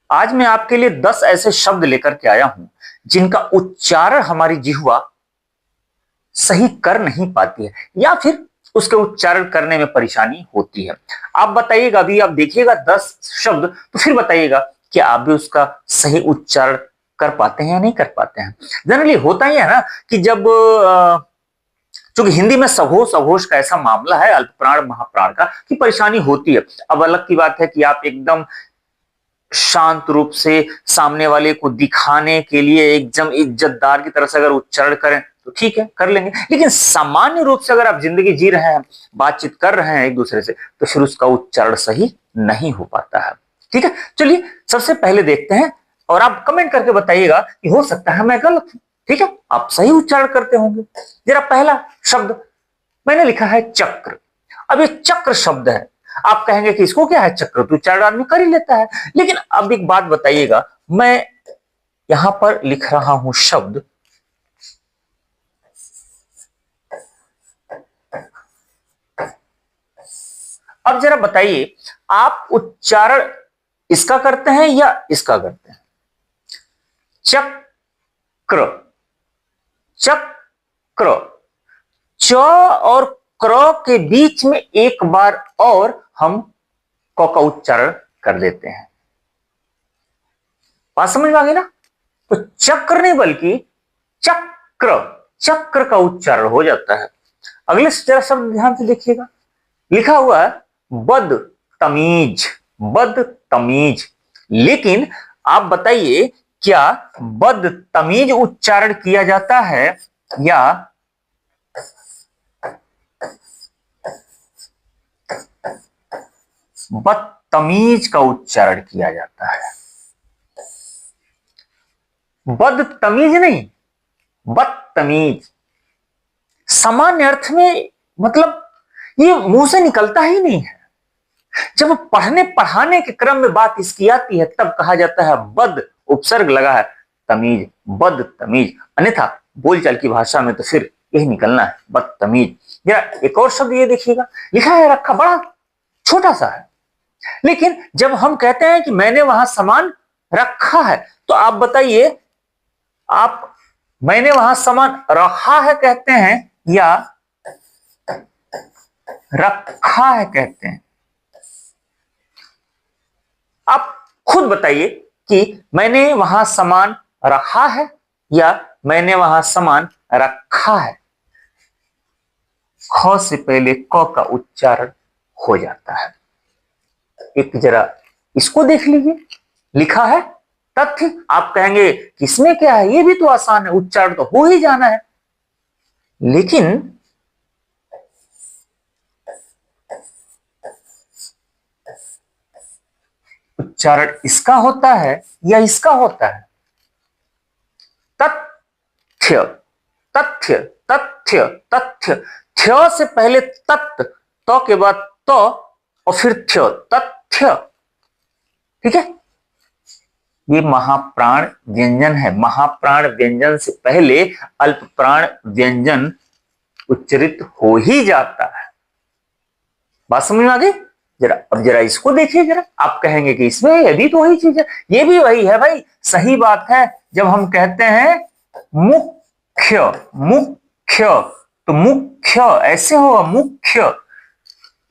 आज मैं आपके लिए 10 ऐसे शब्द लेकर के आया हूं जिनका उच्चारण हमारी जिह्वा सही कर नहीं पाती है या फिर उसके उच्चारण करने में परेशानी होती है। आप बताइएगा, अभी आप देखिएगा 10 शब्द, तो फिर बताइएगा कि आप भी उसका सही उच्चारण कर पाते हैं या नहीं कर पाते हैं। जनरली होता ही है ना कि जब चूंकि हिंदी में सघोष अघोष का ऐसा मामला है, अल्पप्राण महाप्राण का, कि परेशानी होती है। अब अलग की बात है कि आप एकदम शांत रूप से सामने वाले को दिखाने के लिए एकदम इज्जतदार की तरह से अगर उच्चारण करें तो ठीक है, कर लेंगे। लेकिन सामान्य रूप से अगर आप जिंदगी जी रहे हैं, बातचीत कर रहे हैं एक दूसरे से, तो फिर उसका उच्चारण सही नहीं हो पाता है। ठीक है, चलिए सबसे पहले देखते हैं और आप कमेंट करके बताइएगा कि हो सकता है मैं गलत हूं। ठीक है, आप सही उच्चारण करते होंगे। जरा पहला शब्द मैंने लिखा है चक्र। अब ये चक्र शब्द है, आप कहेंगे कि इसको क्या है चक्र, तो उच्चारण आदमी कर ही लेता है। लेकिन अब एक बात बताइएगा, मैं यहां पर लिख रहा हूं शब्द अब जरा बताइए आप उच्चारण इसका करते हैं या इसका करते हैं? चक्र, चक्र, च और क्र के बीच में एक बार और हम क का उच्चारण कर देते हैं। बात समझ में आ गई ना? तो चक्र नहीं बल्कि चक्र, चक्र का उच्चारण हो जाता है। अगले जरा शब्द ध्यान से देखिएगा, लिखा हुआ है बदतमीज, बदतमीज। लेकिन आप बताइए क्या बदतमीज उच्चारण किया जाता है या बदतमीज का उच्चारण किया जाता है? बदतमीज नहीं, बदतमीज। सामान्य अर्थ में मतलब ये मुंह से निकलता ही नहीं है। जब पढ़ने पढ़ाने के क्रम में बात इसकी आती है तब कहा जाता है बद, उपसर्ग लगा है, तमीज, बदतमीज। अन्यथा बोलचाल की भाषा में तो फिर यही निकलना है, बदतमीज। जरा एक और शब्द ये देखिएगा, लिखा है रखा, बड़ा छोटा सा है, लेकिन जब हम कहते हैं कि मैंने वहां सामान रखा है, तो आप बताइए आप मैंने वहां सामान रखा है कहते हैं या रखा है कहते हैं? आप खुद बताइए कि मैंने वहां सामान रखा है या मैंने वहां सामान रखा है। ख से पहले क का उच्चारण हो जाता है। एक जरा इसको देख लीजिए, लिखा है तथ्य। आप कहेंगे किसमें क्या है, ये भी तो आसान है, उच्चारण तो हो ही जाना है। लेकिन उच्चारण इसका होता है या इसका होता है? तथ्य, तथ्य, तथ्य, तथ्य। थ्य से पहले तत्, तो के बाद तो और फिर थ्य, तथ्य। ठीक है, ये महाप्राण व्यंजन है। महाप्राण व्यंजन से पहले अल्प प्राण व्यंजन उच्चरित हो ही जाता है। बात समझ में आ गई? जरा अब जरा इसको देखिए, जरा आप कहेंगे कि इसमें ये भी तो वही चीज है, ये भी वही है भाई। सही बात है, जब हम कहते हैं मुख्य, मुख्य, तो मुख्य ऐसे होगा, मुख्य,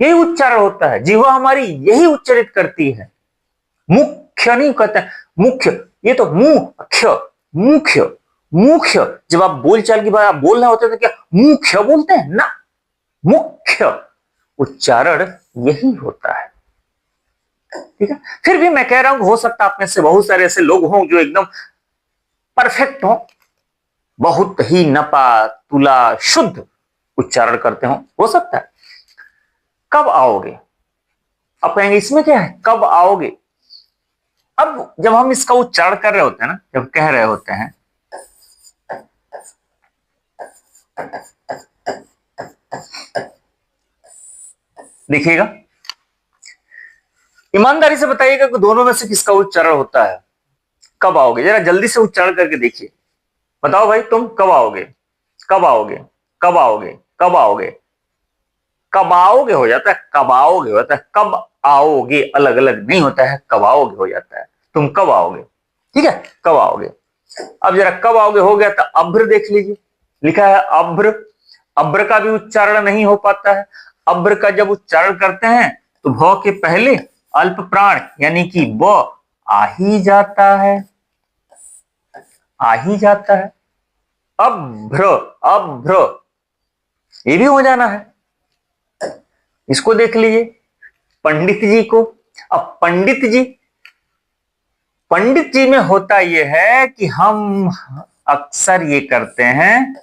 यही उच्चारण होता है। जीवा हमारी यही उच्चरित करती है, मुख्य नहीं कहते हैं, मुख्य। ये तो मुख्य, मुख्य, मुख्य। जब आप बोलचाल की बात आप बोल रहे होते हैं तो क्या मुख्य बोलते हैं ना, मुख्य उच्चारण यही होता है। ठीक है, फिर भी मैं कह रहा हूं हो सकता है आप में से बहुत सारे ऐसे लोग हों जो एकदम परफेक्ट हो, बहुत ही नपा तुला शुद्ध उच्चारण करते हो सकता है। कब आओगे, आप कहेंगे इसमें क्या है, कब आओगे? अब जब हम इसका उच्चारण कर रहे होते हैं ना, जब कह रहे होते हैं देखिएगा, ईमानदारी से बताइएगा कि दोनों में से किसका उच्चारण होता है। कब आओगे, जरा जल्दी से उच्चारण करके देखिए, बताओ भाई तुम कब आओगे, कब आओगे, कब आओगे, कब आओगे। कब आओगे हो जाता है, कब आओगे होता है, कब आओगे अलग अलग नहीं होता है, कब आओगे हो जाता है। तुम कब आओगे, ठीक है, कब आओगे। अब जरा कब आओगे हो गया, तो अभ्र देख लीजिए, लिखा है अभ्र। अभ्र का भी उच्चारण नहीं हो पाता है। अभ्र का जब उच्चारण करते हैं तो भ के पहले अल्प प्राण यानी कि ब आ ही जाता है, आ ही जाता है। अभ्र, अभ्र ये भी हो जाना है। इसको देख लीजिए पंडित जी को। अब पंडित जी में होता यह है कि हम अक्सर ये करते हैं,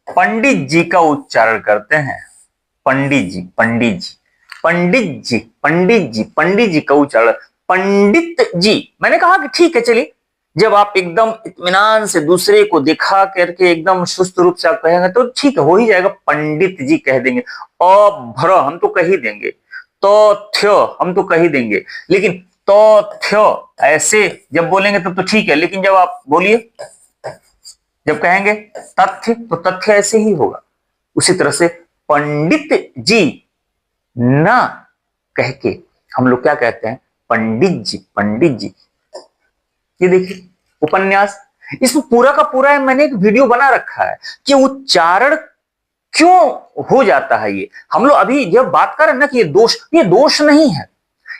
पंडित जी का उच्चारण करते हैं। पंडित जी, पंडित जी, पंडित जी, पंडित जी, पंडित जी का उच्चारण पंडित जी। मैंने कहा कि ठीक है, चलिए, जब आप एकदम इत्मीनान से दूसरे को दिखा करके एकदम सुस्त रूप से आप कहेंगे तो ठीक है, हो ही जाएगा, पंडित जी कह देंगे। अभ्र हम तो कह ही देंगे, तो थ्य हम तो कह ही देंगे, लेकिन तो थ्य ऐसे जब बोलेंगे तब तो ठीक है, लेकिन जब आप बोलिए, जब कहेंगे तथ्य तो तथ्य ऐसे ही होगा। उसी तरह से पंडित जी ना कह के हम लोग क्या कहते हैं, पंडित जी, पंडित जी। ये देखिए उपन्यास, इसमें पूरा का पूरा मैंने एक वीडियो बना रखा है कि उच्चारण क्यों हो जाता है। ये हम लोग अभी जब बात कर रहे हैं ना कि ये दोष नहीं है,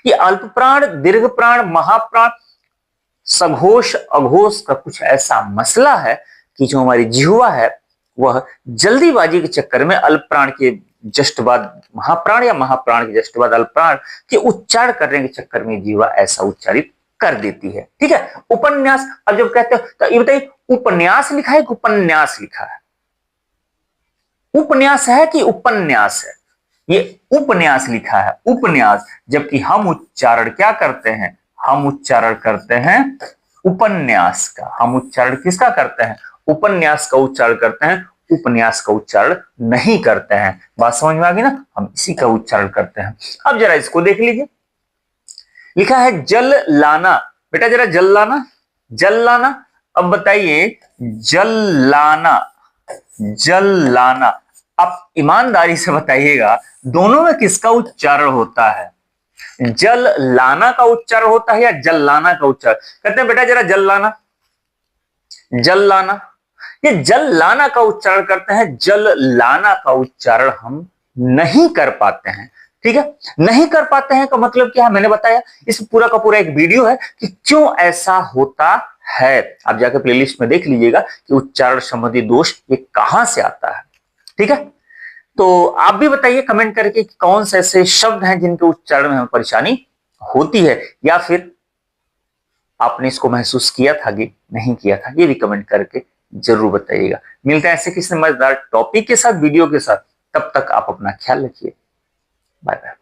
ये अल्प प्राण, दीर्घ प्राण, महाप्राण, सघोष अघोष का कुछ ऐसा मसला है कि जो हमारी जिह्वा है वह जल्दीबाजी के चक्कर में अल्प प्राण के जस्ट बाद महाप्राण या महाप्राण के जस्ट बाद अल्प प्राण के उच्चारण करने के चक्कर में जिह्वा ऐसा उच्चारित कर देती है, ठीक है। उपन्यास, अब जब कहते हो तो ये बताइए उपन्यास लिखा है कि उपन्यास लिखा है? उपन्यास है कि उपन्यास है? ये उपन्यास लिखा है, उपन्यास, जबकि हम उच्चारण क्या करते हैं, हम उच्चारण करते हैं उपन्यास का। हम उच्चारण किसका करते हैं, उपन्यास का उच्चारण करते हैं, उपन्यास का उच्चारण नहीं करते हैं। बात समझ में आ गई ना, हम इसी का उच्चारण करते हैं। अब जरा इसको देख लीजिए, लिखा है जल लाना। बेटा जरा जल लाना, जल लाना। अब बताइए जल लाना, जल लाना, आप ईमानदारी से बताइएगा दोनों में किसका उच्चारण होता है? जल लाना का उच्चारण होता है या जल लाना का उच्चारण? कहते हैं बेटा जरा जल लाना, जल लाना। ये जल लाना का उच्चारण करते हैं, जल लाना का उच्चारण हम नहीं कर पाते हैं, ठीक है। नहीं कर पाते हैं का मतलब क्या है, मैंने बताया, इस पूरा का पूरा एक वीडियो है कि क्यों ऐसा होता है। आप जाकर प्लेलिस्ट में देख लीजिएगा कि उच्चारण संबंधी दोष ये कहां से आता है, ठीक है। तो आप भी बताइए कमेंट करके कि कौन से ऐसे शब्द हैं जिनके उच्चारण में हमें परेशानी होती है, या फिर आपने इसको महसूस किया था कि नहीं किया था, ये भी कमेंट करके जरूर बताइएगा। मिलते हैं ऐसे किसी मजेदार टॉपिक के साथ, वीडियो के साथ, तब तक आप अपना ख्याल रखिए। Bye bye.